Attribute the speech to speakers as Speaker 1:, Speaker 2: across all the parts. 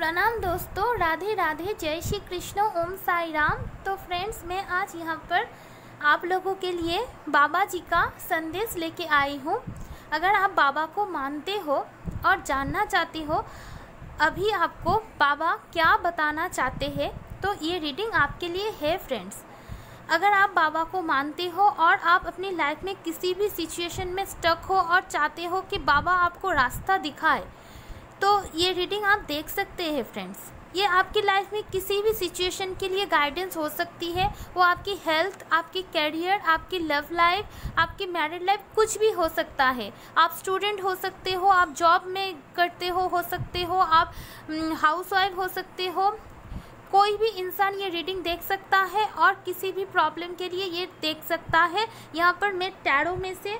Speaker 1: प्रणाम दोस्तों, राधे राधे, जय श्री कृष्ण, ओम साई राम। तो फ्रेंड्स, मैं आज यहाँ पर आप लोगों के लिए बाबा जी का संदेश लेके आई हूँ। अगर आप बाबा को मानते हो और जानना चाहते हो अभी आपको बाबा क्या बताना चाहते हैं, तो ये रीडिंग आपके लिए है फ्रेंड्स। अगर आप बाबा को मानते हो और आप अपनी लाइफ में किसी भी सिचुएशन में स्टक हो और चाहते हो कि बाबा आपको रास्ता दिखाए, तो ये रीडिंग आप देख सकते हैं फ्रेंड्स। ये आपकी लाइफ में किसी भी सिचुएशन के लिए गाइडेंस हो सकती है। वो आपकी हेल्थ, आपकी करियर, आपकी लव लाइफ, आपकी मैरिड लाइफ, कुछ भी हो सकता है। आप स्टूडेंट हो सकते हो, आप जॉब में करते हो सकते हो, आप हाउसवाइफ हो सकते हो। कोई भी इंसान ये रीडिंग देख सकता है और किसी भी प्रॉब्लम के लिए ये देख सकता है। यहाँ पर मैं टैरो में से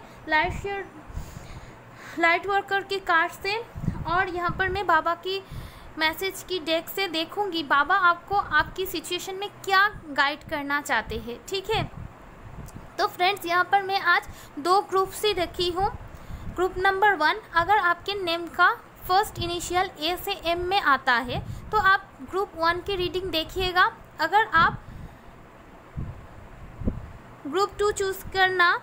Speaker 1: लाइट वर्कर की कार्ड से और यहाँ पर मैं बाबा की मैसेज की डेक से देखूंगी बाबा आपको आपकी सिचुएशन में क्या गाइड करना चाहते हैं। ठीक है, तो फ्रेंड्स, यहाँ पर मैं आज दो ग्रुप से रखी हूँ। ग्रुप नंबर 1, अगर आपके नेम का फर्स्ट इनिशियल ए से एम में आता है तो आप ग्रुप 1 की रीडिंग देखिएगा। अगर आप ग्रुप 2 चूज़ करना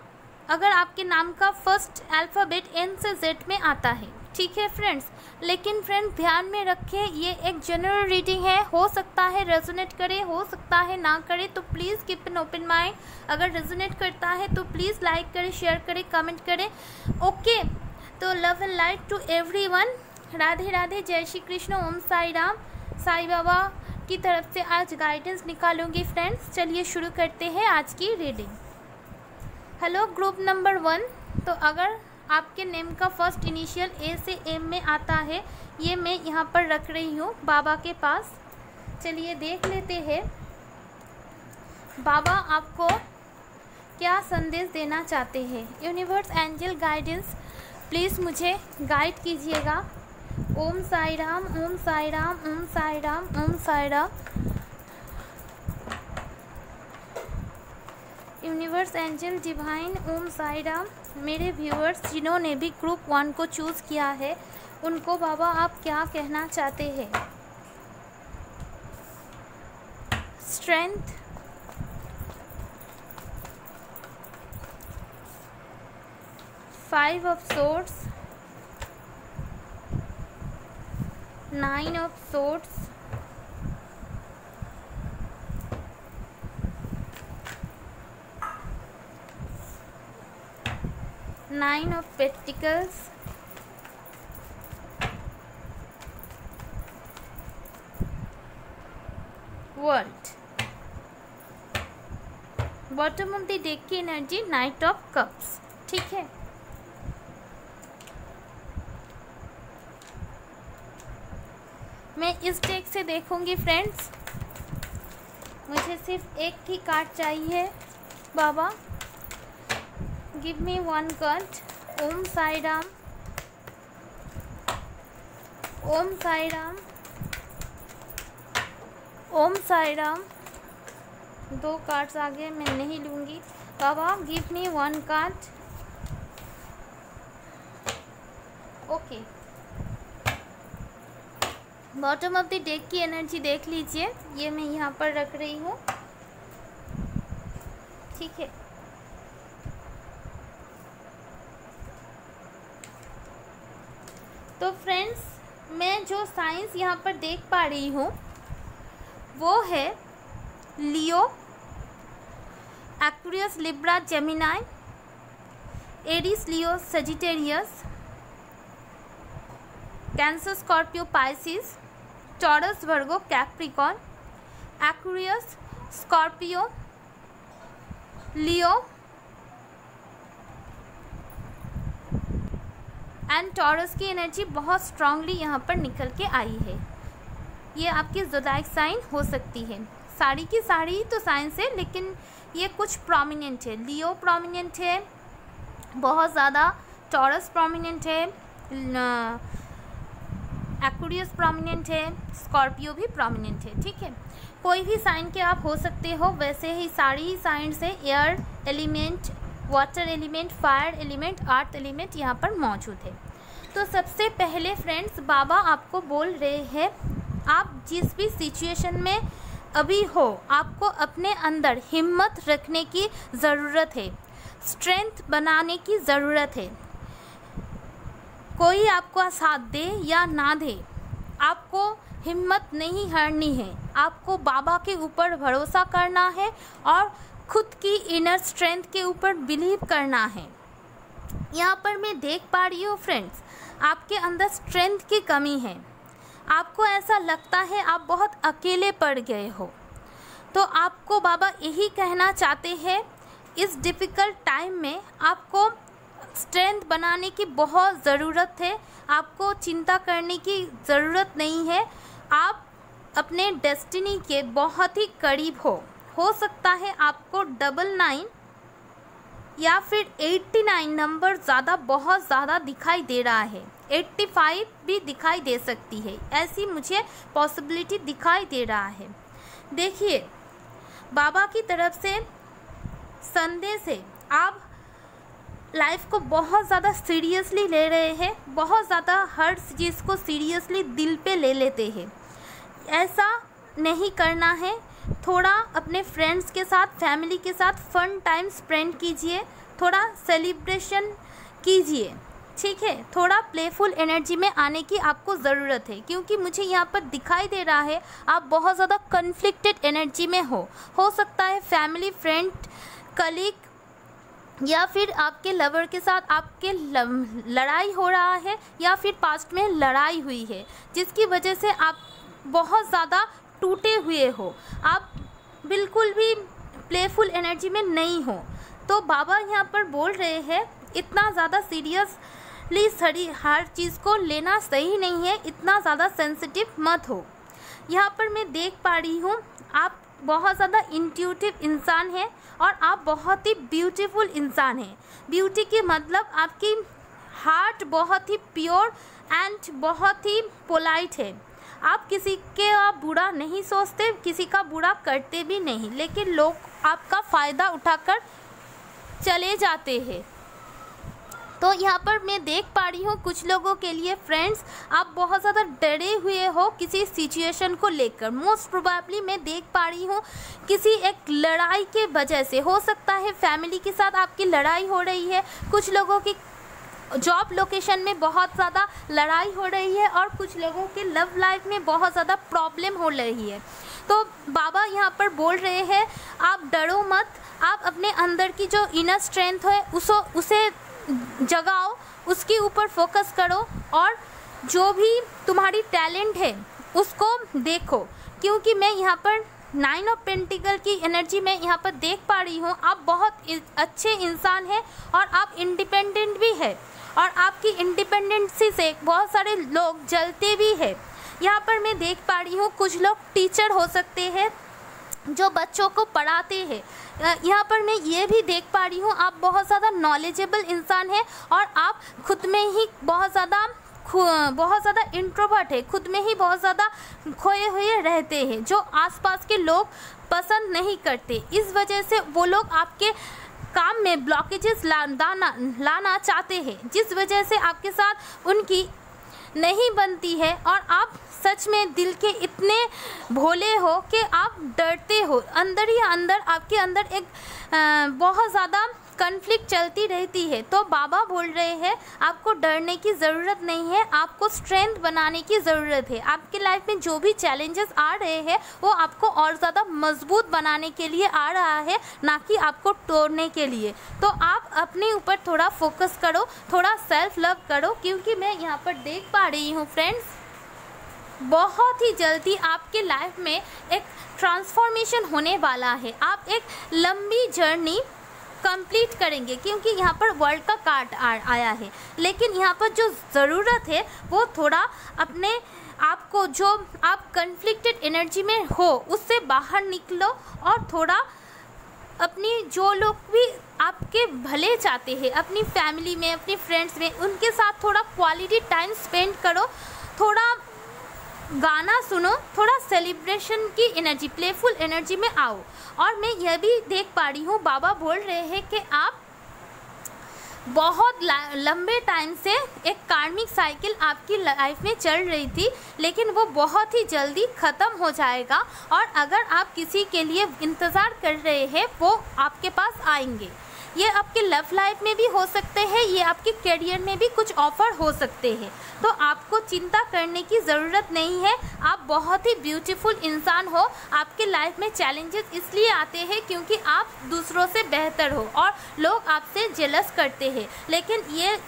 Speaker 1: अगर आपके नाम का फर्स्ट अल्फ़ाबेट एन से जेड में आता है। ठीक है फ्रेंड्स, लेकिन फ्रेंड्स ध्यान में रखें, ये एक जनरल रीडिंग है। हो सकता है रेजोनेट करे, हो सकता है ना करे, तो please keep an open mind. अगर रेजोनेट करता है तो प्लीज़ लाइक करें, शेयर करें, कमेंट करें। ओके, तो love and light to everyone. Radhe Radhe, जय श्री कृष्ण, ओम साई राम। साई बाबा की तरफ से आज गाइडेंस निकालूंगी फ्रेंड्स। चलिए शुरू करते हैं आज की रीडिंग। हेलो ग्रुप नंबर 1, तो अगर आपके नेम का फर्स्ट इनिशियल ए से एम में आता है, ये मैं यहाँ पर रख रही हूँ बाबा के पास। चलिए देख लेते हैं बाबा आपको क्या संदेश देना चाहते हैं। यूनिवर्स, एंजल गाइडेंस, प्लीज़ मुझे गाइड कीजिएगा। Om Sai Ram, Om Sai Ram, Om Sai Ram, Om Sai Ram. Universe, angel, divine, Om Sai Ram. मेरे व्यूअर्स जिन्होंने भी ग्रुप 1 को चूज़ किया है, उनको बाबा आप क्या कहना चाहते हैं। Strength, five of swords, 9 of swords, Nine of Pentacles, World। Bottom of the deck की एनर्जी नाइट ऑफ कप्स। ठीक है, मैं इस डेक से देखूंगी फ्रेंड्स। मुझे सिर्फ एक ही कार्ड चाहिए। Baba give me one card. Om Sai Ram, Om Sai Ram, Om Sai Ram. दो कार्ड्स आगे मैं नहीं लूँगी। Baba give me one card. Okay, bottom of the deck की एनर्जी देख लीजिए, ये मैं यहाँ पर रख रही हूँ। ठीक है, तो फ्रेंड्स, मैं जो साइंस यहाँ पर देख पा रही हूँ वो है Leo, Aquarius, Libra, Gemini, Aries, Leo, Sagittarius, Cancer, Scorpio, Pisces, Taurus, Virgo, Capricorn, Aquarius, Scorpio, Leo and Taurus की एनर्जी बहुत स्ट्रांगली यहाँ पर निकल के आई है। ये आपकी ज़ोडिएक साइन हो सकती है। सारी की सारी तो साइंस है, लेकिन ये कुछ प्रोमिनेंट है। लियो प्रोमिनेंट है बहुत ज़्यादा, टॉरस प्रोमिनेंट है, एक्वेरियस प्रोमिनेंट है, स्कॉर्पियो भी प्रोमिनेंट है। ठीक है, कोई भी साइन के आप हो सकते हो। वैसे ही सारी साइन से air element, water element, fire element, earth element यहाँ पर मौजूद है। तो सबसे पहले फ्रेंड्स, बाबा आपको बोल रहे हैं आप जिस भी सिचुएशन में अभी हो, आपको अपने अंदर हिम्मत रखने की ज़रूरत है, स्ट्रेंथ बनाने की ज़रूरत है। कोई आपका साथ दे या ना दे, आपको हिम्मत नहीं हारनी है। आपको बाबा के ऊपर भरोसा करना है और खुद की इनर स्ट्रेंथ के ऊपर बिलीव करना है। यहाँ पर मैं देख पा रही हूँ फ्रेंड्स, आपके अंदर स्ट्रेंथ की कमी है। आपको ऐसा लगता है आप बहुत अकेले पड़ गए हो। तो आपको बाबा यही कहना चाहते हैं, इस डिफ़िकल्ट टाइम में आपको स्ट्रेंथ बनाने की बहुत ज़रूरत है। आपको चिंता करने की ज़रूरत नहीं है। आप अपने डेस्टिनी के बहुत ही करीब हो सकता है आपको 99 या फिर 89 नंबर बहुत ज़्यादा दिखाई दे रहा है, 85 भी दिखाई दे सकती है, ऐसी मुझे पॉसिबिलिटी दिखाई दे रहा है। देखिए, बाबा की तरफ से संदेश है, आप लाइफ को बहुत ज़्यादा सीरियसली ले रहे हैं, बहुत ज़्यादा हर चीज़ को सीरियसली दिल पे ले लेते हैं। ऐसा नहीं करना है। थोड़ा अपने फ्रेंड्स के साथ, फैमिली के साथ फन टाइम स्पेंड कीजिए, थोड़ा सेलिब्रेशन कीजिए, ठीक है। थोड़ा प्लेफुल एनर्जी में आने की आपको ज़रूरत है, क्योंकि मुझे यहाँ पर दिखाई दे रहा है आप बहुत ज़्यादा कन्फ्लिक्टेड एनर्जी में हो सकता है फैमिली, फ्रेंड, कलीग या फिर आपके लवर के साथ आपके लड़ाई हो रहा है, या फिर पास्ट में लड़ाई हुई है जिसकी वजह से आप बहुत ज़्यादा टूटे हुए हो, आप बिल्कुल भी प्लेफुल एनर्जी में नहीं हो। तो बाबा यहाँ पर बोल रहे हैं, इतना ज़्यादा सीरियसली हर चीज़ को लेना सही नहीं है, इतना ज़्यादा सेंसिटिव मत हो। यहाँ पर मैं देख पा रही हूँ आप बहुत ज़्यादा इंट्यूटिव इंसान हैं और आप बहुत ही ब्यूटीफुल इंसान हैं। ब्यूटी के मतलब आपकी हार्ट बहुत ही प्योर एंड बहुत ही पोलाइट है। आप किसी के बुरा नहीं सोचते, किसी का बुरा करते भी नहीं, लेकिन लोग आपका फ़ायदा उठाकर चले जाते हैं। तो यहाँ पर मैं देख पा रही हूँ कुछ लोगों के लिए फ्रेंड्स, आप बहुत ज़्यादा डरे हुए हो किसी सिचुएशन को लेकर। मोस्ट प्रोबेबली मैं देख पा रही हूँ किसी एक लड़ाई के वजह से, हो सकता है फैमिली के साथ आपकी लड़ाई हो रही है, कुछ लोगों की जॉब लोकेशन में बहुत ज़्यादा लड़ाई हो रही है और कुछ लोगों के लव लाइफ में बहुत ज़्यादा प्रॉब्लम हो रही है। तो बाबा यहाँ पर बोल रहे हैं आप डरो मत, आप अपने अंदर की जो इनर स्ट्रेंथ है उसे जगाओ, उसके ऊपर फोकस करो और जो भी तुम्हारी टैलेंट है उसको देखो। क्योंकि मैं यहाँ पर 9 ऑफ पेंटिकल की एनर्जी में यहाँ पर देख पा रही हूँ, आप बहुत अच्छे इंसान हैं और आप इंडिपेंडेंट भी है और आपकी इंडिपेंडेंसी से बहुत सारे लोग जलते भी हैं। यहाँ पर मैं देख पा रही हूँ कुछ लोग टीचर हो सकते हैं जो बच्चों को पढ़ाते हैं। यहाँ पर मैं ये भी देख पा रही हूँ आप बहुत ज़्यादा नॉलेजेबल इंसान हैं और आप खुद में ही बहुत ज़्यादा इंट्रोवर्ट है, खुद में ही बहुत ज़्यादा खोए हुए रहते हैं, जो आसपास के लोग पसंद नहीं करते। इस वजह से वो लोग आपके काम में ब्लॉकेजेस लाना चाहते हैं, जिस वजह से आपके साथ उनकी नहीं बनती है और आप सच में दिल के इतने भोले हो कि आप डरते हो। अंदर ही अंदर आपके अंदर एक बहुत ज़्यादा कन्फ्लिक्ट चलती रहती है। तो बाबा बोल रहे हैं आपको डरने की ज़रूरत नहीं है, आपको स्ट्रेंथ बनाने की ज़रूरत है। आपकी लाइफ में जो भी चैलेंजेस आ रहे हैं वो आपको और ज़्यादा मजबूत बनाने के लिए आ रहा है, ना कि आपको तोड़ने के लिए। तो आप अपने ऊपर थोड़ा फोकस करो, थोड़ा सेल्फ लव करो, क्योंकि मैं यहाँ पर देख पा रही हूँ फ्रेंड्स बहुत ही जल्दी आपके लाइफ में एक ट्रांसफॉर्मेशन होने वाला है। आप एक लंबी जर्नी कंप्लीट करेंगे, क्योंकि यहाँ पर वर्ल्ड का कार्ड आया है। लेकिन यहाँ पर जो ज़रूरत है वो थोड़ा अपने आप को, जो आप कन्फ्लिक्टेड एनर्जी में हो उससे बाहर निकलो और थोड़ा अपनी जो लोग भी आपके भले चाहते हैं, अपनी फैमिली में, अपनी फ्रेंड्स में, उनके साथ थोड़ा क्वालिटी टाइम स्पेंड करो, थोड़ा गाना सुनो, थोड़ा सेलिब्रेशन की एनर्जी, प्लेफुल एनर्जी में आओ। और मैं यह भी देख पा रही हूँ बाबा बोल रहे हैं कि आप बहुत लंबे टाइम से एक कार्मिक साइकिल आपकी लाइफ में चल रही थी, लेकिन वो बहुत ही जल्दी ख़त्म हो जाएगा। और अगर आप किसी के लिए इंतज़ार कर रहे हैं वो आपके पास आएंगे। ये आपके लव लाइफ में भी हो सकते हैं, ये आपके करियर में भी कुछ ऑफ़र हो सकते हैं। तो आपको चिंता करने की ज़रूरत नहीं है। आप बहुत ही ब्यूटीफुल इंसान हो। आपके लाइफ में चैलेंजेस इसलिए आते हैं क्योंकि आप दूसरों से बेहतर हो और लोग आपसे जेलस करते हैं, लेकिन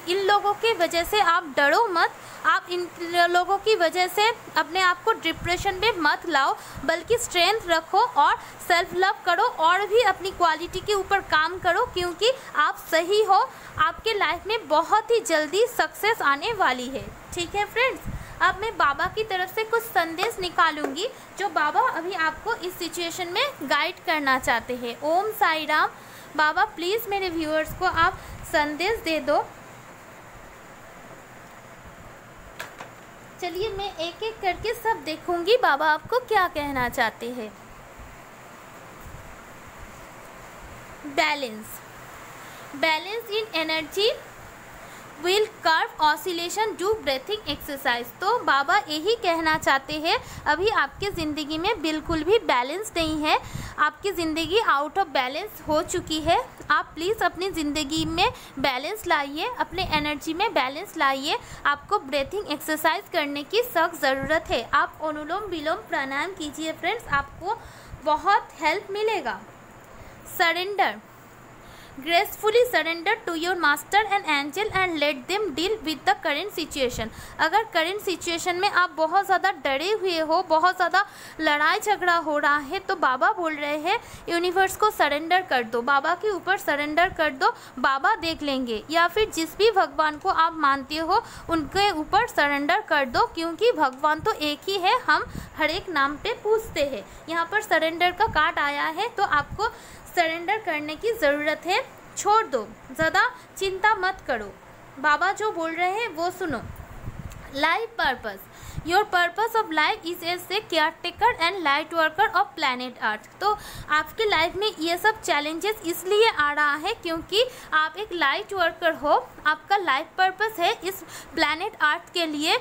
Speaker 1: इन लोगों की वजह से आप डरो मत। आप इन लोगों की वजह से अपने आप को डिप्रेशन में मत लाओ, बल्कि स्ट्रेंथ रखो और सेल्फ लव करो और भी अपनी क्वालिटी के ऊपर काम करो, क्योंकि आप सही हो। आपके लाइफ में बहुत ही जल्दी सक्सेस आने वाली है। ठीक है फ्रेंड्स, अब मैं बाबा की तरफ से कुछ संदेश निकालूंगी जो बाबा अभी आपको इस सिचुएशन में गाइड करना चाहते हैं। ओम साई राम। बाबा प्लीज़ मेरे व्यूअर्स को आप संदेश दे दो। चलिए मैं एक एक करके सब देखूंगी बाबा आपको क्या कहना चाहते हैं। Balance in energy will curve oscillation do breathing exercise. तो बाबा यही कहना चाहते हैं, अभी आपकी ज़िंदगी में बिल्कुल भी बैलेंस नहीं है। आपकी ज़िंदगी आउट ऑफ बैलेंस हो चुकी है। आप प्लीज़ अपनी ज़िंदगी में बैलेंस लाइए, अपने एनर्जी में बैलेंस लाइए। आपको ब्रीथिंग एक्सरसाइज करने की सख्त ज़रूरत है। आप अनुलोम विलोम प्राणायाम कीजिए फ्रेंड्स, आपको बहुत हेल्प मिलेगा। Surrender, gracefully surrender to your master and angel and let them deal with the current situation. अगर करेंट सिचुएशन में आप बहुत ज़्यादा डरे हुए हो, बहुत ज़्यादा लड़ाई झगड़ा हो रहा है, तो बाबा बोल रहे हैं यूनिवर्स को सरेंडर कर दो, बाबा के ऊपर सरेंडर कर दो, बाबा देख लेंगे। या फिर जिस भी भगवान को आप मानते हो उनके ऊपर सरेंडर कर दो, क्योंकि भगवान तो एक ही है, हम हर एक नाम पे पूछते हैं। यहाँ पर सरेंडर का कार्ड आया है, तो आपको सरेंडर करने की ज़रूरत है। छोड़ दो, ज़्यादा चिंता मत करो, बाबा जो बोल रहे हैं वो सुनो। Life purpose, your purpose of life is as a care taker and light worker of planet Earth. तो आपके लाइफ में ये सब चैलेंजेस इसलिए आ रहा है क्योंकि आप एक लाइट वर्कर हो। आपका लाइफ पर्पस है इस प्लैनेट अर्थ के लिए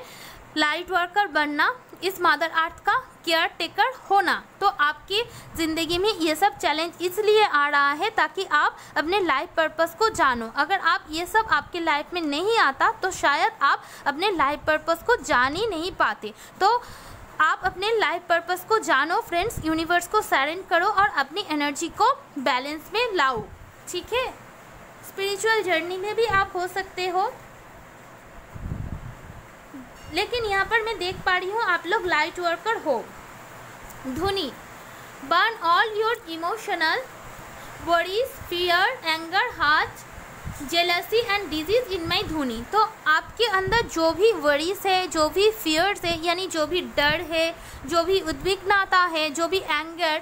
Speaker 1: लाइट वर्कर बनना, इस मदर अर्थ का केयर टेकर होना। तो आपकी ज़िंदगी में ये सब चैलेंज इसलिए आ रहा है ताकि आप अपने लाइफ पर्पस को जानो। अगर आप ये सब आपके लाइफ में नहीं आता तो शायद आप अपने लाइफ पर्पस को जान ही नहीं पाते। तो आप अपने लाइफ पर्पस को जानो फ्रेंड्स, यूनिवर्स को सरेंडर करो और अपनी एनर्जी को बैलेंस में लाओ। ठीक है, स्पिरिचुअल जर्नी में भी आप हो सकते हो, लेकिन यहाँ पर मैं देख पा रही हूँ आप लोग लाइट वर्कर हो। Dhuni, burn all your emotional worries, fear, anger, hurt, jealousy and disease in my dhuni. तो आपके अंदर जो भी वरीज है, जो भी फियर्स है, यानी जो भी डर है, जो भी उद्विग्नता है, जो भी एंगर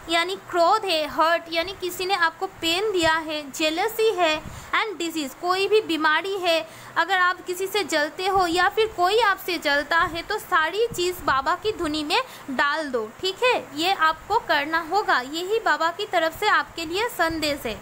Speaker 1: यानी क्रोध है, हर्ट यानी किसी ने आपको पेन दिया है, जेलसी है एंड डिजीज़ कोई भी बीमारी है, अगर आप किसी से जलते हो या फिर कोई आपसे जलता है, तो सारी चीज़ बाबा की धुनी में डाल दो। ठीक है, ये आपको करना होगा, यही बाबा की तरफ से आपके लिए संदेश है।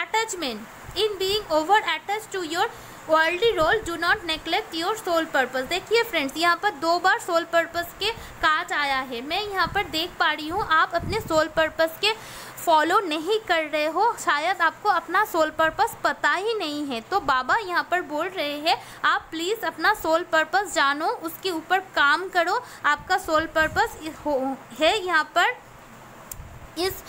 Speaker 1: Attachment, in being over attach to your worldly role do not neglect your soul purpose. देखिए फ्रेंड्स, यहाँ पर 2 बार सोल पर्पस के कार्ड आया है। मैं यहाँ पर देख पा रही हूँ आप अपने सोल पर्पस के फॉलो नहीं कर रहे हो, शायद आपको अपना सोल पर्पस पता ही नहीं है। तो बाबा यहाँ पर बोल रहे हैं आप प्लीज़ अपना सोल पर्पस जानो, उसके ऊपर काम करो। आपका सोल पर्पस है यहाँ पर इस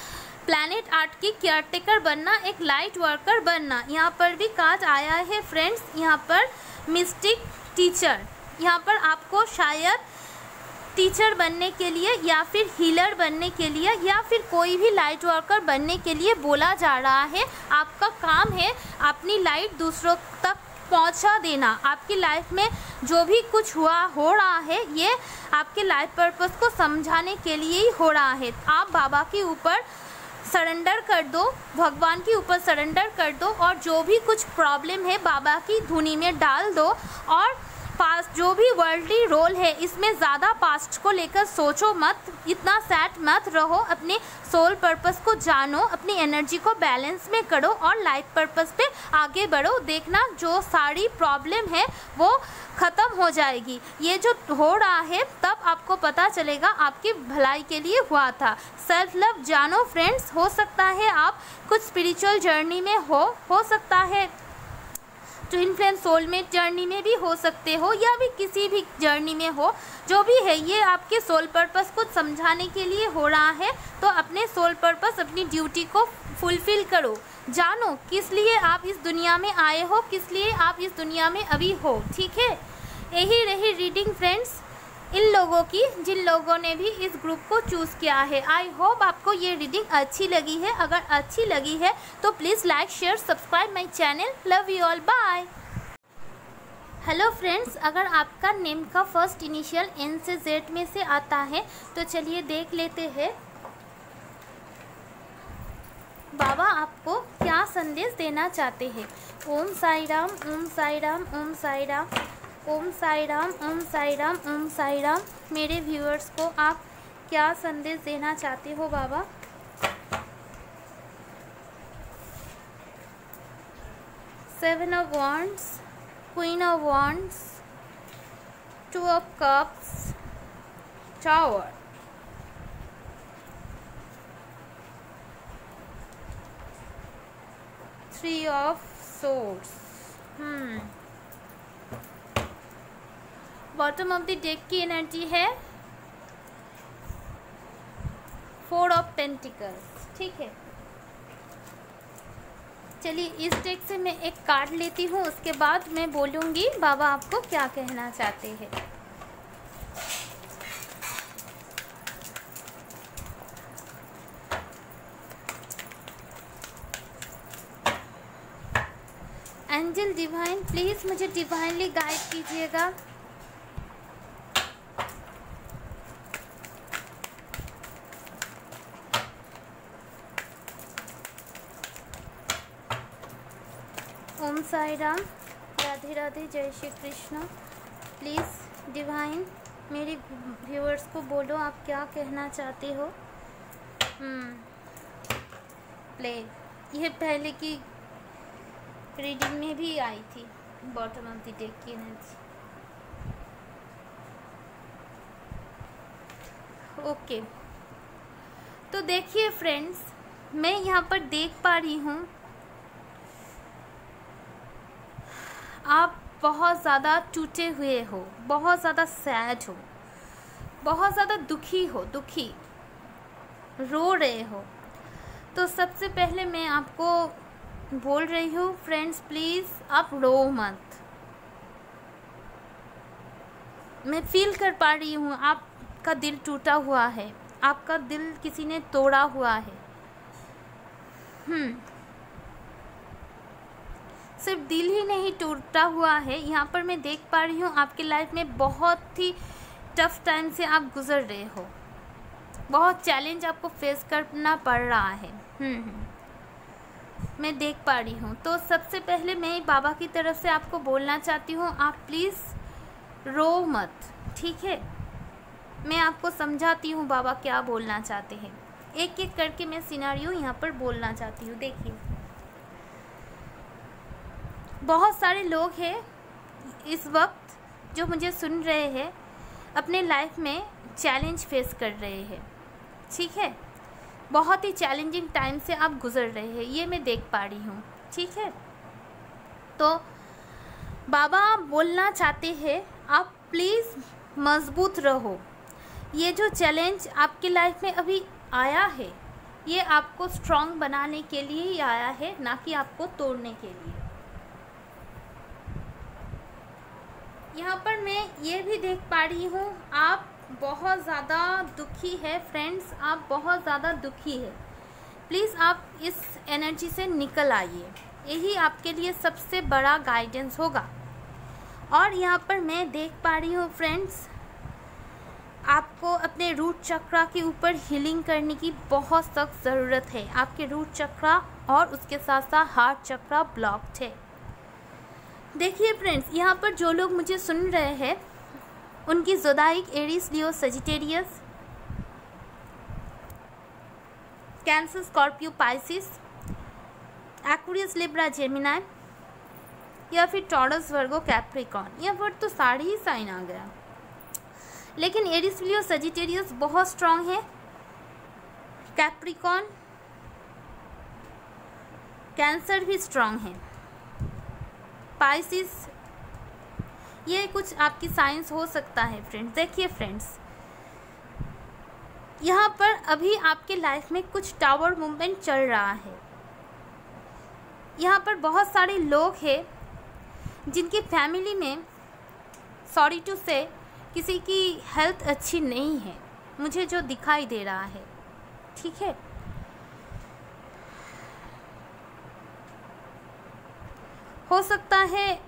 Speaker 1: प्लैनेट आर्ट की केयरटेकर बनना, एक लाइट वर्कर बनना। यहाँ पर भी कार्ड आया है फ्रेंड्स, यहाँ पर मिस्टिक टीचर, यहाँ पर आपको शायद टीचर बनने के लिए या फिर हीलर बनने के लिए या फिर कोई भी लाइट वर्कर बनने के लिए बोला जा रहा है। आपका काम है अपनी लाइट दूसरों तक पहुंचा देना। आपकी लाइफ में जो भी कुछ हो रहा है ये आपके लाइफ पर्पस को समझाने के लिए ही हो रहा है। आप बाबा के ऊपर सरेंडर कर दो, भगवान के ऊपर सरेंडर कर दो और जो भी कुछ प्रॉब्लम है बाबा की धुनी में डाल दो और पास्ट जो भी वर्ल्डली रोल है इसमें ज़्यादा पास्ट को लेकर सोचो मत, इतना सैड मत रहो, अपने सोल पर्पस को जानो, अपनी एनर्जी को बैलेंस में करो और लाइफ पर्पस पे आगे बढ़ो। देखना जो सारी प्रॉब्लम है वो ख़त्म हो जाएगी। ये जो हो रहा है तब आपको पता चलेगा आपकी भलाई के लिए हुआ था। सेल्फ लव जानो फ्रेंड्स। हो सकता है आप कुछ स्पिरिचुअल जर्नी में हो सकता है ट्विन फ्लेम सोलमेट जर्नी में भी हो सकते हो, या भी किसी भी जर्नी में हो, जो भी है ये आपके सोल पर्पस को समझाने के लिए हो रहा है। तो अपने सोल पर्पस, अपनी ड्यूटी को फुलफिल करो। जानो किस लिए आप इस दुनिया में आए हो, किस लिए आप इस दुनिया में अभी हो। ठीक है, यही रही रीडिंग फ्रेंड्स इन लोगों की जिन लोगों ने भी इस ग्रुप को चूज़ किया है। आई होप आपको ये रीडिंग अच्छी लगी है। अगर अच्छी लगी है तो please like share subscribe my channel. Love you all, bye. Hello friends, अगर आपका नेम का फर्स्ट इनिशियल एन से जेड में से आता है तो चलिए देख लेते हैं बाबा आपको क्या संदेश देना चाहते हैं। ओम साई राम, ओम साई राम, ओम साई राम, ओम साई राम, ओम साई राम, ओम साई राम। मेरे व्यूअर्स को आप क्या संदेश देना चाहते हो Baba. Seven of wands, queen of wands, two of cups, tower, three of swords. Bottom of the deck की एनर्जी है फोर ऑफ पेंटिकल्स। ठीक है, चलिए इस डेक से मैं एक कार्ड लेती हूँ, उसके बाद मैं बोलूँगी बाबा आपको क्या कहना चाहते हैं। एंजल डिवाइन प्लीज़ मुझे डिवाइनली गाइड कीजिएगा। ओम साई राम, राधे राधे, जय श्री कृष्ण। प्लीज़ डिवाइन मेरे व्यूअर्स को बोलो आप क्या कहना चाहते हो। प्ले यह पहले की रीडिंग में भी आई थी बॉटम ऑफ द डेक की एनर्जी। ओके, तो देखिए फ्रेंड्स, मैं यहाँ पर देख पा रही हूँ आप बहुत ज़्यादा टूटे हुए हो, बहुत ज़्यादा सैड हो, बहुत ज़्यादा दुखी रो रहे हो। तो सबसे पहले मैं आपको बोल रही हूँ फ्रेंड्स, प्लीज़ आप रो मत। मैं फील कर पा रही हूँ आपका दिल टूटा हुआ है, आपका दिल किसी ने तोड़ा हुआ है। सिर्फ दिल ही नहीं टूटा हुआ है, यहाँ पर मैं देख पा रही हूँ आपके लाइफ में बहुत ही टफ टाइम से आप गुजर रहे हो, बहुत चैलेंज आपको फेस करना पड़ रहा है। मैं देख पा रही हूँ। तो सबसे पहले मैं बाबा की तरफ से आपको बोलना चाहती हूँ, आप प्लीज़ रो मत। ठीक है, मैं आपको समझाती हूँ बाबा क्या बोलना चाहते हैं। एक एक करके मैं सिनेरियो यहाँ पर बोलना चाहती हूँ। देखिए, बहुत सारे लोग हैं इस वक्त जो मुझे सुन रहे हैं, अपने लाइफ में चैलेंज फेस कर रहे हैं। ठीक है, बहुत ही चैलेंजिंग टाइम से आप गुजर रहे हैं, ये मैं देख पा रही हूँ। ठीक है, तो बाबा बोलना चाहते हैं आप प्लीज़ मज़बूत रहो। ये जो चैलेंज आपकी लाइफ में अभी आया है, ये आपको स्ट्रॉन्ग बनाने के लिए ही आया है, ना कि आपको तोड़ने के लिए। यहाँ पर मैं ये भी देख पा रही हूँ आप बहुत ज़्यादा दुखी है फ्रेंड्स, आप बहुत ज़्यादा दुखी है। प्लीज़ आप इस एनर्जी से निकल आइए, यही आपके लिए सबसे बड़ा गाइडेंस होगा। और यहाँ पर मैं देख पा रही हूँ फ्रेंड्स, आपको अपने रूट चक्रा के ऊपर हीलिंग करने की बहुत सख्त ज़रूरत है। आपके रूट चक्रा और उसके साथ साथ हार्ट चक्रा ब्लॉक्ड है। देखिए फ्रेंड्स, यहाँ पर जो लोग मुझे सुन रहे हैं उनकी zodiac Aries, Leo, Sagittarius, Cancer, Scorpio, Pisces, Aquarius, Libra, Gemini या फिर टॉरस, वर्गो, कैप्रिकॉर्न, यहाँ पर तो सारे ही साइन आ गया। लेकिन एरीज, लियो, सजिटेरियस बहुत स्ट्रांग है, कैप्रिकॉर्न, कैंसर भी स्ट्रांग है, पाइसिस, ये कुछ आपकी साइंस हो सकता है फ्रेंड्स। देखिए फ्रेंड्स, यहाँ पर अभी आपके लाइफ में कुछ टावर मूवमेंट चल रहा है। यहाँ पर बहुत सारे लोग हैं जिनकी फैमिली में, सॉरी टू से, किसी की हेल्थ अच्छी नहीं है, मुझे जो दिखाई दे रहा है, ठीक है। हो सकता है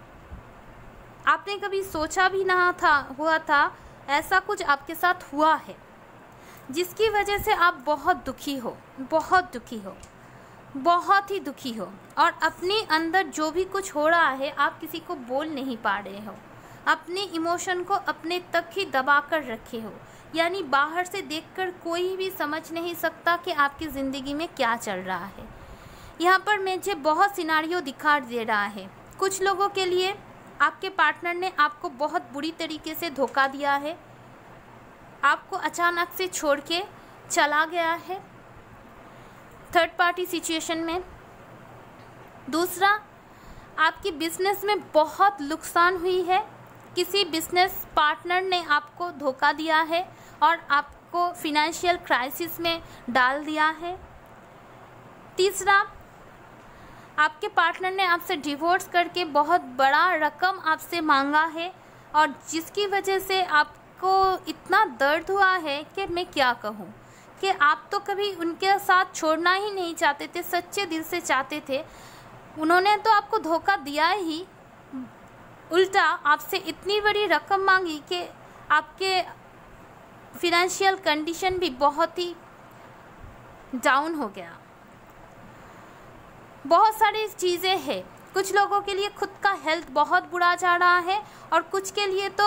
Speaker 1: आपने कभी सोचा भी ना हुआ था ऐसा कुछ आपके साथ हुआ है, जिसकी वजह से आप बहुत दुखी हो, बहुत दुखी हो, बहुत ही दुखी हो, और अपने अंदर जो भी कुछ हो रहा है आप किसी को बोल नहीं पा रहे हो, अपने इमोशन को अपने तक ही दबा कर रखे हो। यानी बाहर से देखकर कोई भी समझ नहीं सकता कि आपकी ज़िंदगी में क्या चल रहा है। यहाँ पर मुझे बहुत सिनारियो दिखा दे रहा है। कुछ लोगों के लिए आपके पार्टनर ने आपको बहुत बुरी तरीके से धोखा दिया है, आपको अचानक से छोड़ के चला गया है थर्ड पार्टी सिचुएशन में। दूसरा, आपकी बिजनेस में बहुत नुकसान हुई है, किसी बिजनेस पार्टनर ने आपको धोखा दिया है और आपको फिनेंशियल क्राइसिस में डाल दिया है। तीसरा, आपके पार्टनर ने आपसे डिवोर्स करके बहुत बड़ा रकम आपसे मांगा है और जिसकी वजह से आपको इतना दर्द हुआ है कि मैं क्या कहूँ, कि आप तो कभी उनके साथ छोड़ना ही नहीं चाहते थे, सच्चे दिल से चाहते थे। उन्होंने तो आपको धोखा दिया ही, उल्टा आपसे इतनी बड़ी रकम मांगी कि आपके फिनेंशियल कंडीशन भी बहुत ही डाउन हो गया। बहुत सारी चीज़ें हैं। कुछ लोगों के लिए खुद का हेल्थ बहुत बुरा जा रहा है और कुछ के लिए तो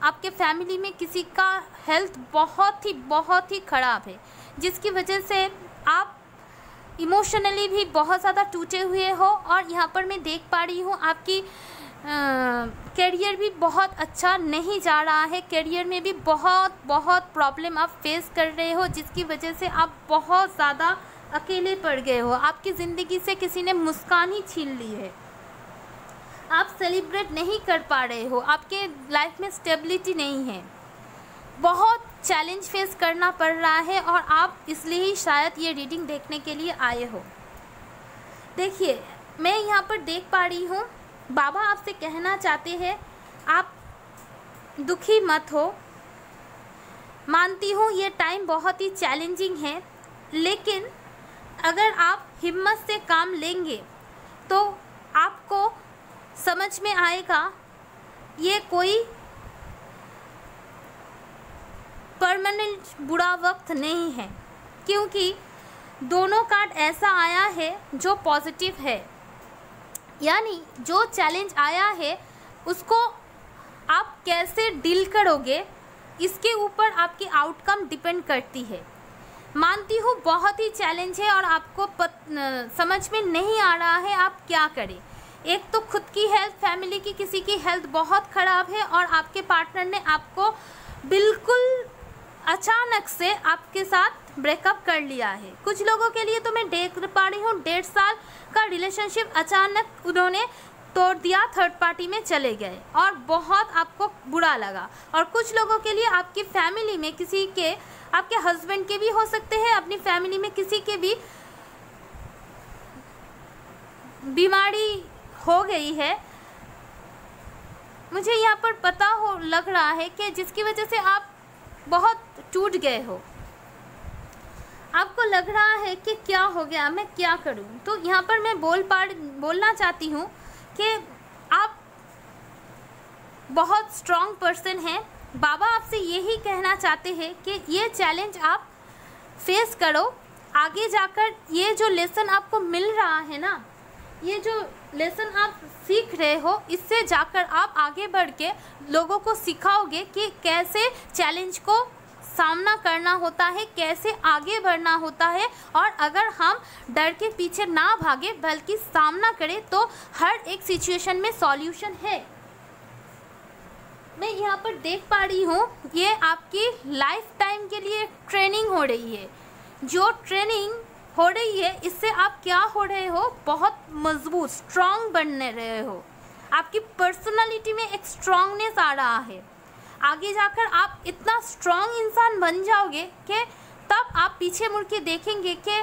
Speaker 1: आपके फैमिली में किसी का हेल्थ बहुत ही ख़राब है, जिसकी वजह से आप इमोशनली भी बहुत ज़्यादा टूटे हुए हो। और यहाँ पर मैं देख पा रही हूँ आपकी करियर भी बहुत अच्छा नहीं जा रहा है, करियर में भी बहुत प्रॉब्लम आप फेस कर रहे हो, जिसकी वजह से आप बहुत ज़्यादा अकेले पड़ गए हो। आपकी ज़िंदगी से किसी ने मुस्कान ही छीन ली है, आप सेलिब्रेट नहीं कर पा रहे हो, आपके लाइफ में स्टेबिलिटी नहीं है, बहुत चैलेंज फेस करना पड़ रहा है और आप इसलिए ही शायद ये रीडिंग देखने के लिए आए हो। देखिए, मैं यहाँ पर देख पा रही हूँ बाबा आपसे कहना चाहते हैं आप दुखी मत हो। मानती हूँ ये टाइम बहुत ही चैलेंजिंग है, लेकिन अगर आप हिम्मत से काम लेंगे तो आपको समझ में आएगा ये कोई परमानेंट बुरा वक्त नहीं है, क्योंकि दोनों कार्ड ऐसा आया है जो पॉजिटिव है। यानी जो चैलेंज आया है उसको आप कैसे डील करोगे, इसके ऊपर आपकी आउटकम डिपेंड करती है। मानती हूँ बहुत ही चैलेंज है और आपको समझ में नहीं आ रहा है आप क्या करें। एक तो खुद की हेल्थ, फैमिली की किसी की हेल्थ बहुत ख़राब है और आपके पार्टनर ने आपको बिल्कुल अचानक से आपके साथ ब्रेकअप कर लिया है। कुछ लोगों के लिए तो मैं देख पा रही हूँ 1.5 साल का रिलेशनशिप अचानक उन्होंने तोड़ दिया, थर्ड पार्टी में चले गए और बहुत आपको बुरा लगा। और कुछ लोगों के लिए आपकी फैमिली में किसी के, आपके हस्बैंड के भी हो सकते हैं, अपनी फैमिली में किसी के भी बीमारी हो गई है। मुझे यहाँ पर लग रहा है कि जिसकी वजह से आप बहुत टूट गए हो, आपको लग रहा है कि क्या हो गया, मैं क्या करूं। तो यहाँ पर मैं बोलना चाहती हूँ कि आप बहुत स्ट्रॉन्ग पर्सन हैं। बाबा आपसे यही कहना चाहते हैं कि ये चैलेंज आप फेस करो। आगे जाकर ये जो लेसन आपको मिल रहा है ना, ये जो लेसन आप सीख रहे हो, इससे जाकर आप आगे बढ़ के लोगों को सिखाओगे कि कैसे चैलेंज को सामना करना होता है, कैसे आगे बढ़ना होता है। और अगर हम डर के पीछे ना भागे बल्कि सामना करें तो हर एक सिचुएशन में सॉल्यूशन है। मैं यहाँ पर देख पा रही हूँ ये आपकी लाइफ टाइम के लिए ट्रेनिंग हो रही है। जो ट्रेनिंग हो रही है इससे आप क्या हो रहे हो, बहुत मजबूत स्ट्रांग बनने रहे हो। आपकी पर्सनालिटी में एक स्ट्रांगनेस आ रहा है। आगे जाकर आप इतना स्ट्रांग इंसान बन जाओगे कि तब आप पीछे मुड़ के देखेंगे कि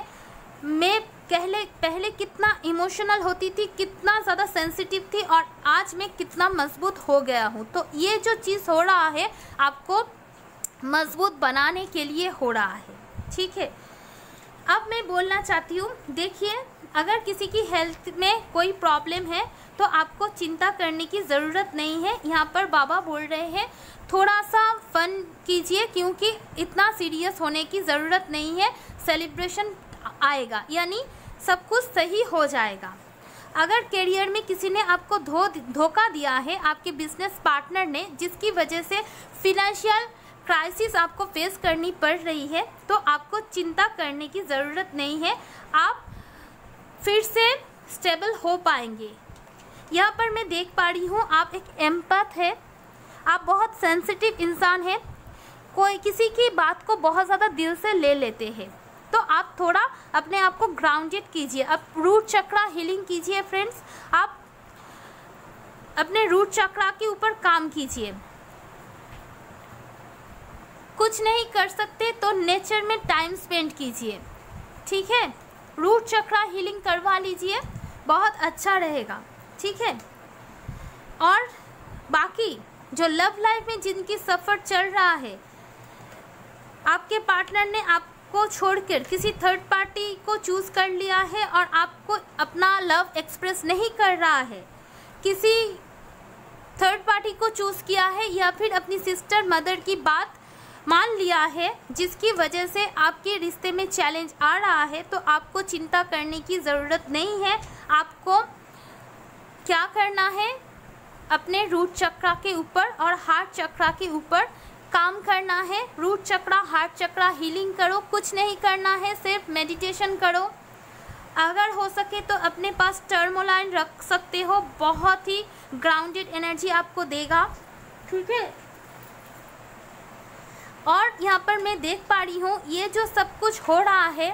Speaker 1: मैं पहले कितना इमोशनल होती थी, कितना ज़्यादा सेंसिटिव थी और आज मैं कितना मजबूत हो गया हूँ। तो ये जो चीज़ हो रहा है आपको मजबूत बनाने के लिए हो रहा है, ठीक है। अब मैं बोलना चाहती हूँ, देखिए अगर किसी की हेल्थ में कोई प्रॉब्लम है तो आपको चिंता करने की ज़रूरत नहीं है। यहाँ पर बाबा बोल रहे हैं थोड़ा सा फन कीजिए, क्योंकि इतना सीरियस होने की ज़रूरत नहीं है। सेलिब्रेशन आएगा यानी सब कुछ सही हो जाएगा। अगर करियर में किसी ने आपको धोखा दिया है, आपके बिजनेस पार्टनर ने, जिसकी वजह से फिनेंशियल क्राइसिस आपको फेस करनी पड़ रही है, तो आपको चिंता करने की ज़रूरत नहीं है। आप फिर से स्टेबल हो पाएंगे। यहाँ पर मैं देख पा रही हूँ आप एक एम्पैथ है, आप बहुत सेंसिटिव इंसान हैं, कोई किसी की बात को बहुत ज़्यादा दिल से ले लेते हैं। तो आप थोड़ा अपने आप को ग्राउंडेड कीजिए, आप रूट चक्रा हीलिंग कीजिए फ्रेंड्स। आप अपने रूट चक्रा के ऊपर काम कीजिए। कुछ नहीं कर सकते तो नेचर में टाइम स्पेंड कीजिए, ठीक है। रूट चक्रा हीलिंग करवा लीजिए, बहुत अच्छा रहेगा, ठीक है। और बाकी जो लव लाइफ में जिनकी सफ़र चल रहा है, आपके पार्टनर ने आपको छोड़कर किसी थर्ड पार्टी को चूज़ कर लिया है और आपको अपना लव एक्सप्रेस नहीं कर रहा है, किसी थर्ड पार्टी को चूज़ किया है या फिर अपनी सिस्टर मदर की बात मान लिया है, जिसकी वजह से आपके रिश्ते में चैलेंज आ रहा है, तो आपको चिंता करने की ज़रूरत नहीं है। आपको क्या करना है, अपने रूट चक्रा के ऊपर और हार्ट चक्रा के ऊपर काम करना है। रूट चक्रा हार्ट चक्रा हीलिंग करो, कुछ नहीं करना है, सिर्फ मेडिटेशन करो। अगर हो सके तो अपने पास टर्मोलाइन रख सकते हो, बहुत ही ग्राउंडेड एनर्जी आपको देगा, ठीक है। और यहाँ पर मैं देख पा रही हूँ ये जो सब कुछ हो रहा है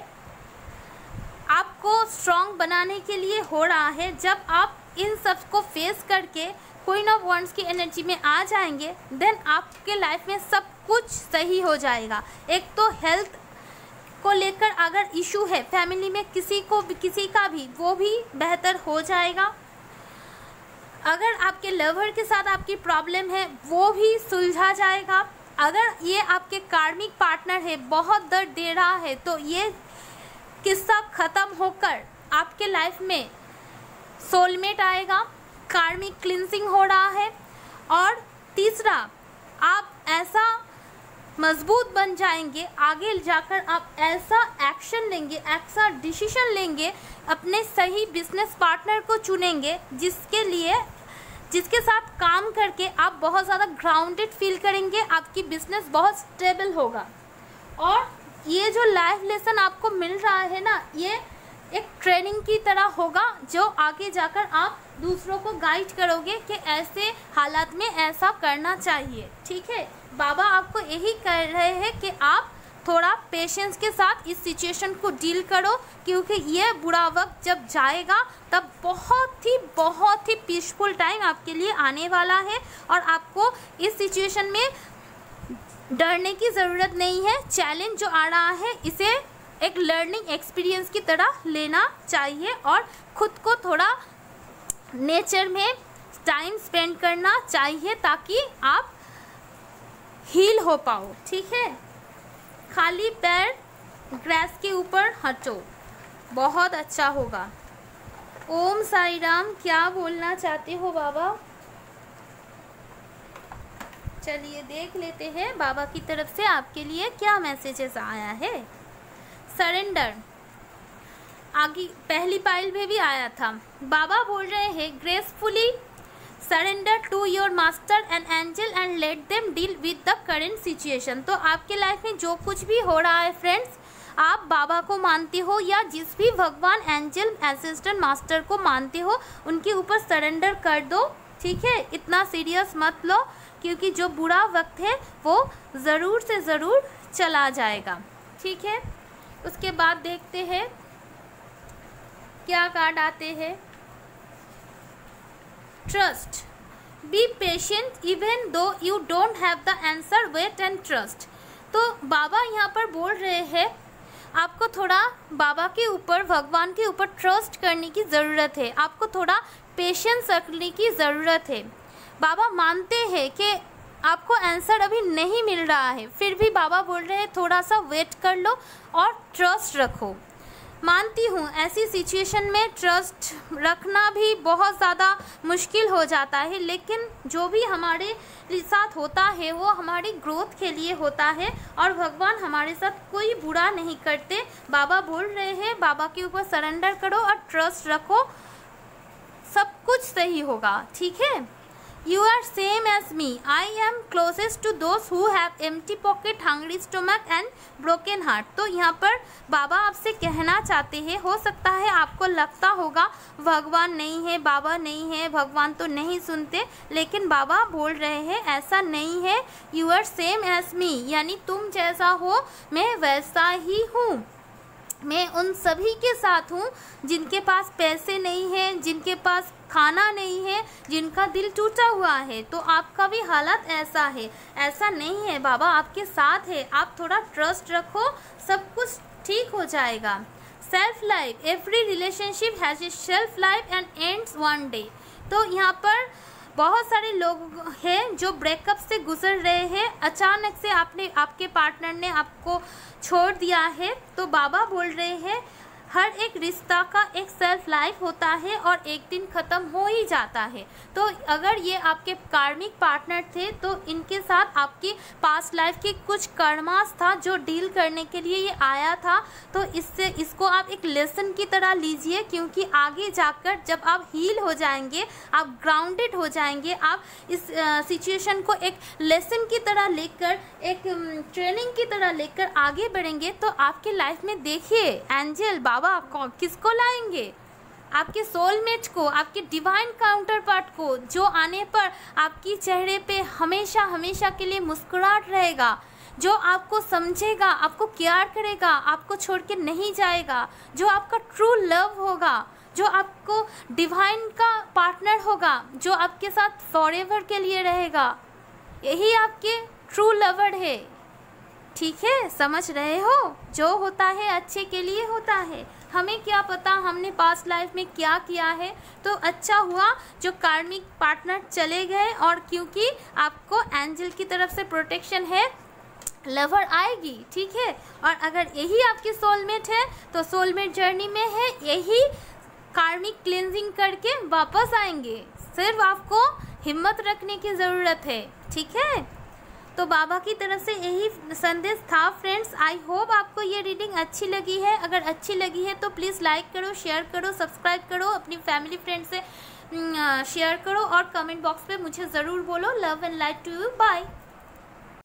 Speaker 1: आपको स्ट्रॉन्ग बनाने के लिए हो रहा है। जब आप इन सब को फेस करके क्वीन ऑफ वॉन्ड्स की एनर्जी में आ जाएंगे, देन आपके लाइफ में सब कुछ सही हो जाएगा। एक तो हेल्थ को लेकर अगर इशू है फैमिली में किसी का भी, वो भी बेहतर हो जाएगा। अगर आपके लवर के साथ आपकी प्रॉब्लम है वो भी सुलझा जाएगा। अगर ये आपके कार्मिक पार्टनर है, बहुत दर्द दे रहा है, तो ये किस्सा ख़त्म होकर आपके लाइफ में सोलमेट आएगा। कार्मिक क्लिनसिंग हो रहा है। और तीसरा, आप ऐसा मजबूत बन जाएंगे, आगे जाकर आप ऐसा एक्शन लेंगे, ऐसा डिसीजन लेंगे, अपने सही बिजनेस पार्टनर को चुनेंगे जिसके साथ काम करके आप बहुत ज़्यादा ग्राउंडेड फील करेंगे, आपकी बिजनेस बहुत स्टेबल होगा। और ये जो लाइफ लेसन आपको मिल रहा है ना, ये एक ट्रेनिंग की तरह होगा, जो आगे जाकर आप दूसरों को गाइड करोगे कि ऐसे हालात में ऐसा करना चाहिए, ठीक है। बाबा आपको यही कह रहे हैं कि आप थोड़ा पेशेंस के साथ इस सिचुएशन को डील करो, क्योंकि ये बुरा वक्त जब जाएगा तब बहुत ही पीसफुल टाइम आपके लिए आने वाला है। और आपको इस सिचुएशन में डरने की ज़रूरत नहीं है। चैलेंज जो आ रहा है इसे एक लर्निंग एक्सपीरियंस की तरह लेना चाहिए और ख़ुद को थोड़ा नेचर में टाइम स्पेंड करना चाहिए ताकि आप हील हो पाओ, ठीक है। खाली पैर ग्रास के ऊपर हटो, बहुत अच्छा होगा। ओम साई राम, क्या बोलना चाहते हो बाबा? चलिए देख लेते हैं बाबा की तरफ से आपके लिए क्या मैसेजेस आया है। सरेंडर आगे पहली पाइल में भी आया था। बाबा बोल रहे हैं gracefully surrender to your master and angel and let them deal with the current situation. तो आपके लाइफ में जो कुछ भी हो रहा है फ्रेंड्स, आप बाबा को मानते हो या जिस भी भगवान, एंजल, असिस्टेंट, मास्टर को मानते हो, उनके ऊपर सरेंडर कर दो, ठीक है। इतना सीरियस मत लो, क्योंकि जो बुरा वक्त है वो ज़रूर से ज़रूर चला जाएगा, ठीक है। उसके बाद देखते हैं क्या कार्ड आते हैं। Trust, be patient even though you don't have the answer, wait and trust. तो बाबा यहाँ पर बोल रहे हैं आपको थोड़ा बाबा के ऊपर, भगवान के ऊपर ट्रस्ट करने की ज़रूरत है, आपको थोड़ा पेशेंस रखने की ज़रूरत है। बाबा मानते हैं कि आपको आंसर अभी नहीं मिल रहा है, फिर भी बाबा बोल रहे हैं थोड़ा सा वेट कर लो और ट्रस्ट रखो। मानती हूँ ऐसी सिचुएशन में ट्रस्ट रखना भी बहुत ज़्यादा मुश्किल हो जाता है, लेकिन जो भी हमारे साथ होता है वो हमारी ग्रोथ के लिए होता है और भगवान हमारे साथ कोई बुरा नहीं करते। बाबा बोल रहे हैं बाबा के ऊपर सरेंडर करो और ट्रस्ट रखो, सब कुछ सही होगा, ठीक है। You are same as me. I am closest to those who have empty pocket, hungry stomach and broken heart. तो यहाँ पर बाबा आपसे कहना चाहते हैं, हो सकता है आपको लगता होगा भगवान नहीं है, बाबा नहीं है, भगवान तो नहीं सुनते, लेकिन बाबा बोल रहे हैं ऐसा नहीं है। You are same as me, यानी तुम जैसा हो मैं वैसा ही हूँ। मैं उन सभी के साथ हूँ जिनके पास पैसे नहीं हैं, जिनके पास खाना नहीं है, जिनका दिल टूटा हुआ है। तो आपका भी हालत ऐसा है, ऐसा नहीं है, बाबा आपके साथ है। आप थोड़ा ट्रस्ट रखो, सब कुछ ठीक हो जाएगा। Self life, every relationship has a self life and ends one day. तो यहाँ पर बहुत सारे लोग हैं जो ब्रेकअप से गुजर रहे हैं, अचानक से आपके पार्टनर ने आपको छोड़ दिया है। तो बाबा बोल रहे हैं हर एक रिश्ता का एक सेल्फ लाइफ होता है और एक दिन ख़त्म हो ही जाता है। तो अगर ये आपके कार्मिक पार्टनर थे तो इनके साथ आपकी पास्ट लाइफ की कुछ कर्मास था जो डील करने के लिए ये आया था। तो इसको आप एक लेसन की तरह लीजिए, क्योंकि आगे जाकर जब आप हील हो जाएंगे, आप ग्राउंडेड हो जाएंगे, आप इस सिचुएशन को एक लेसन की तरह लेकर, एक ट्रेनिंग की तरह लेकर आगे बढ़ेंगे, तो आपके लाइफ में देखिए एंजल बाबा किसको लाएंगे, आपके सोलमेट को, आपके डिवाइन काउंटर पार्ट को, जो आने पर आपकी चेहरे पे हमेशा हमेशा के लिए मुस्कुराहट रहेगा, जो आपको समझेगा, आपको केयर करेगा, आपको छोड़ के नहीं जाएगा, जो आपका ट्रू लव होगा, जो आपको डिवाइन का पार्टनर होगा, जो आपके साथ फॉरएवर के लिए रहेगा। यही आपके ट्रू लवर है, ठीक है। समझ रहे हो, जो होता है अच्छे के लिए होता है। हमें क्या पता हमने पास्ट लाइफ में क्या किया है। तो अच्छा हुआ जो कार्मिक पार्टनर चले गए, और क्योंकि आपको एंजल की तरफ से प्रोटेक्शन है, लवर आएगी, ठीक है। और अगर यही आपकी सोलमेट है तो सोलमेट जर्नी में है, यही कार्मिक क्लेंजिंग करके वापस आएंगे। सिर्फ आपको हिम्मत रखने की ज़रूरत है, ठीक है। तो बाबा की तरफ से यही संदेश था फ्रेंड्स। आई होप आपको ये रीडिंग अच्छी लगी है। अगर अच्छी लगी है तो प्लीज़ लाइक करो, शेयर करो, सब्सक्राइब करो, अपनी फैमिली फ्रेंड से शेयर करो और कमेंट बॉक्स पे मुझे ज़रूर बोलो। Love and light to you, bye.